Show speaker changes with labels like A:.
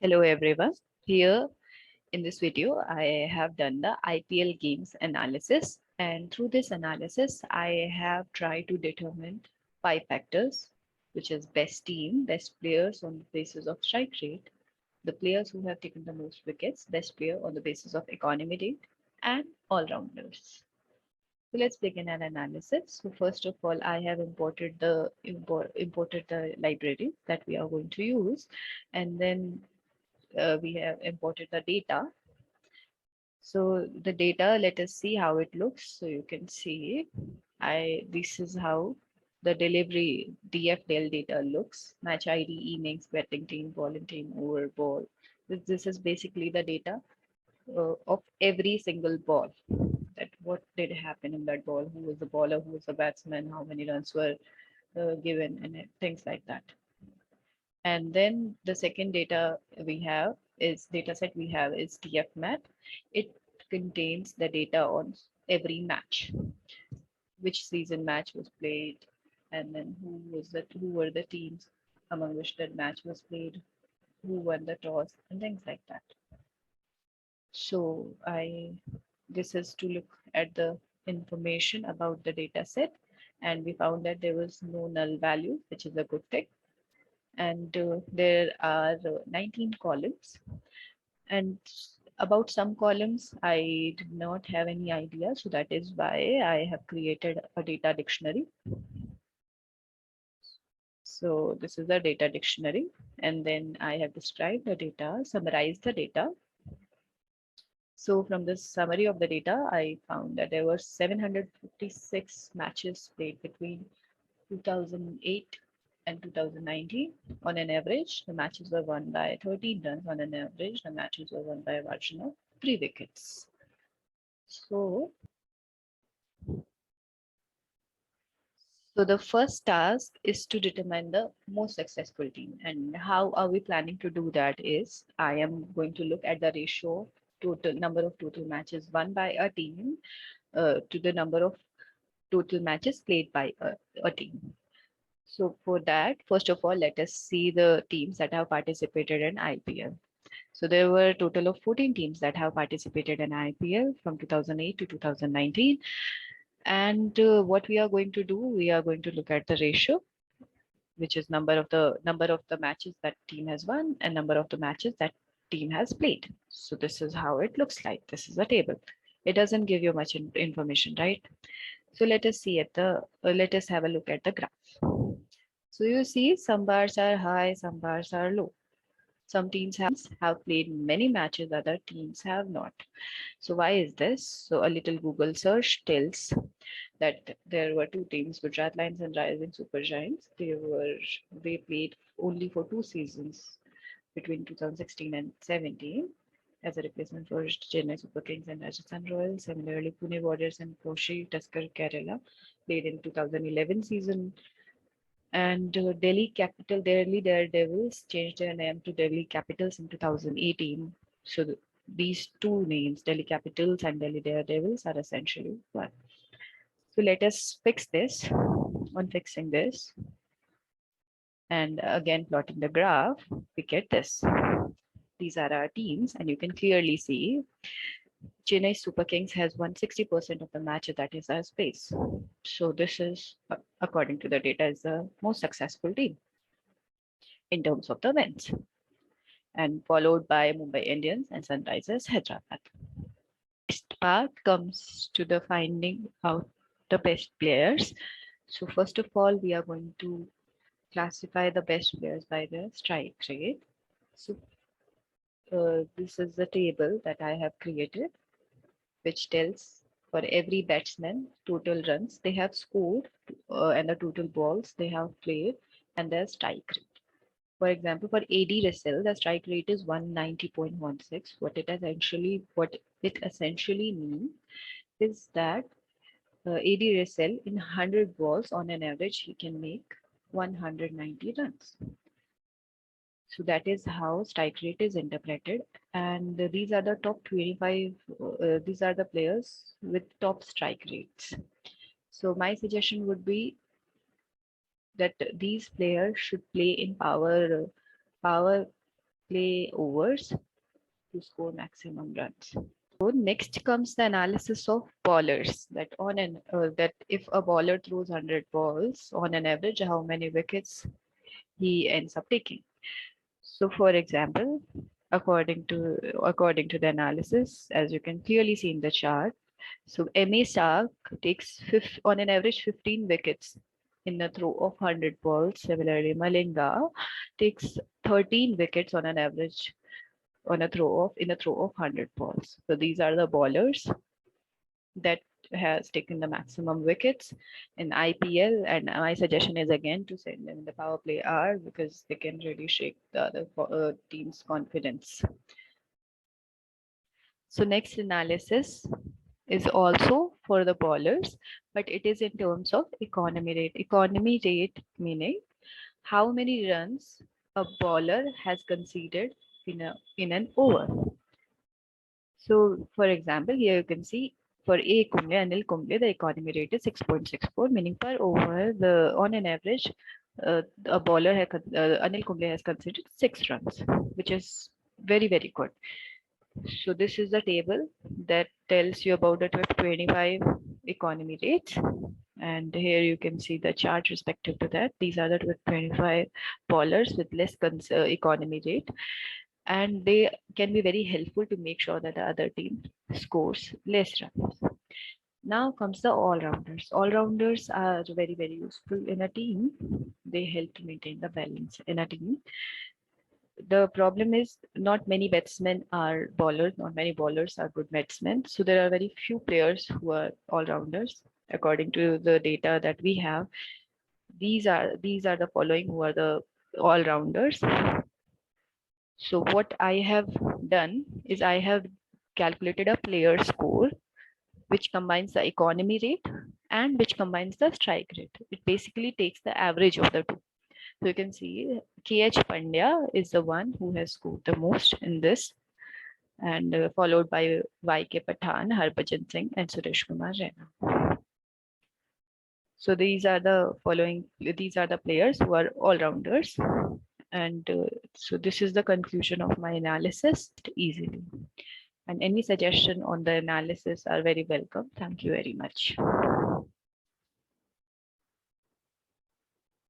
A: Hello everyone. Here in this video, I have done the IPL games analysis, and through this analysis, I have tried to determine five factors, which is best team, best players on the basis of strike rate, the players who have taken the most wickets, best player on the basis of economy rate, and all-rounders. So let's begin an analysis. So first of all, I have imported the library that we are going to use, and then we have imported the data. So the data, let us see how it looks. So you can see, this is how the delivery DFDL data looks. Match ID, innings, betting team, bowling team, over ball. This is basically the data of every single ball. That what did happen in that ball, who was the bowler, who was the batsman, how many runs were given, and things like that. And then the second data set we have is TF-MAT. It contains the data on every match, which season match was played, and then who were the teams among which that match was played, who won the toss, and things like that. So this is to look at the information about the data set, and we found that there was no null value, which is a good thing. And there are 19 columns, and about some columns I did not have any idea, so that is why I have created a data dictionary. So this is the data dictionary, and then I have described the data, summarized the data. So from this summary of the data, I found that there were 756 matches played between 2008 and 2019. On an average, the matches were won by 13 runs. On an average, the matches were won by a margin of 3 wickets. So, so the first task is to determine the most successful team. And how are we planning to do that is I am going to look at the ratio total number of total matches won by a team to the number of total matches played by a team. So for that, first of all, let us see the teams that have participated in IPL. So there were a total of 14 teams that have participated in IPL from 2008 to 2019. And what we are going to do, we are going to look at the ratio, which is number of the matches that team has won and number of the matches that team has played. So this is how it looks like. This is a table. It doesn't give you much information, right? So let us have a look at the graph. So you see some bars are high, some bars are low. Some teams have played many matches, other teams have not. So why is this? So a little Google search tells that there were two teams, Gujarat Lions and Rising Super Giants. They played only for 2 seasons between 2016 and 17 as a replacement for Chennai Super Kings and Rajasthan Royals. Similarly, Pune Warriors and Kochi Tusker Kerala played in 2011 season. And Delhi Daredevils changed their name to Delhi Capitals in 2018. So these two names, Delhi Capitals and Delhi Daredevils, are essentially one. So let us fix this. On fixing this, and again plotting the graph, we get this. These are our teams, and you can clearly see Chennai Super Kings has won 60% of the matches that is our space. So this is, according to the data, is the most successful team in terms of the wins, and followed by Mumbai Indians and Sunrisers Hyderabad. Next part comes to the finding out the best players. So first of all, we are going to classify the best players by their strike rate. So this is the table that I have created, which tells for every batsman total runs they have scored and the total balls they have played and their strike rate. For example, for AD Russell, the strike rate is 190.16. What it essentially means is that AD Russell in 100 balls on an average he can make 190 runs. So that is how strike rate is interpreted. And these are the top 25, these are the players with top strike rates. So my suggestion would be that these players should play in power play overs to score maximum runs. So next comes the analysis of bowlers, that that if a bowler throws 100 balls on an average, how many wickets he ends up taking. So for example, according to the analysis, as you can clearly see in the chart, so MA Stark takes on an average 15 wickets in a throw of 100 balls. Similarly, Malinga takes 13 wickets on an average in a throw of 100 balls. So these are the bowlers that has taken the maximum wickets in IPL, and my suggestion is again to send them the power play hour because they can really shake the other team's confidence. So next analysis is also for the bowlers, but it is in terms of economy rate. Economy rate meaning how many runs a bowler has conceded in an over. So for example, here you can see for Anil Kumble, the economy rate is 6.64, meaning per over, on an average, a bowler Anil Kumble has considered 6 runs, which is very, very good. So this is the table that tells you about the 25 economy rates. And here you can see the chart respective to that. These are the 25 bowlers with less economy rate, and they can be very helpful to make sure that the other team scores less runs. Now comes the all-rounders. All-rounders are very, very useful in a team. They help to maintain the balance in a team. The problem is not many batsmen are bowlers, not many bowlers are good batsmen. So there are very few players who are all-rounders. According to the data that we have, these are the following who are the all-rounders. So what I have done is I have calculated a player score which combines the economy rate and which combines the strike rate. It basically takes the average of the two. So you can see KH Pandya is the one who has scored the most in this, and followed by YK Pathan, Harbhajan Singh, and Suresh Kumar Raina. So these are the players who are all-rounders. And so this is the conclusion of my analysis easily. And any suggestion on the analysis are very welcome. Thank you very much.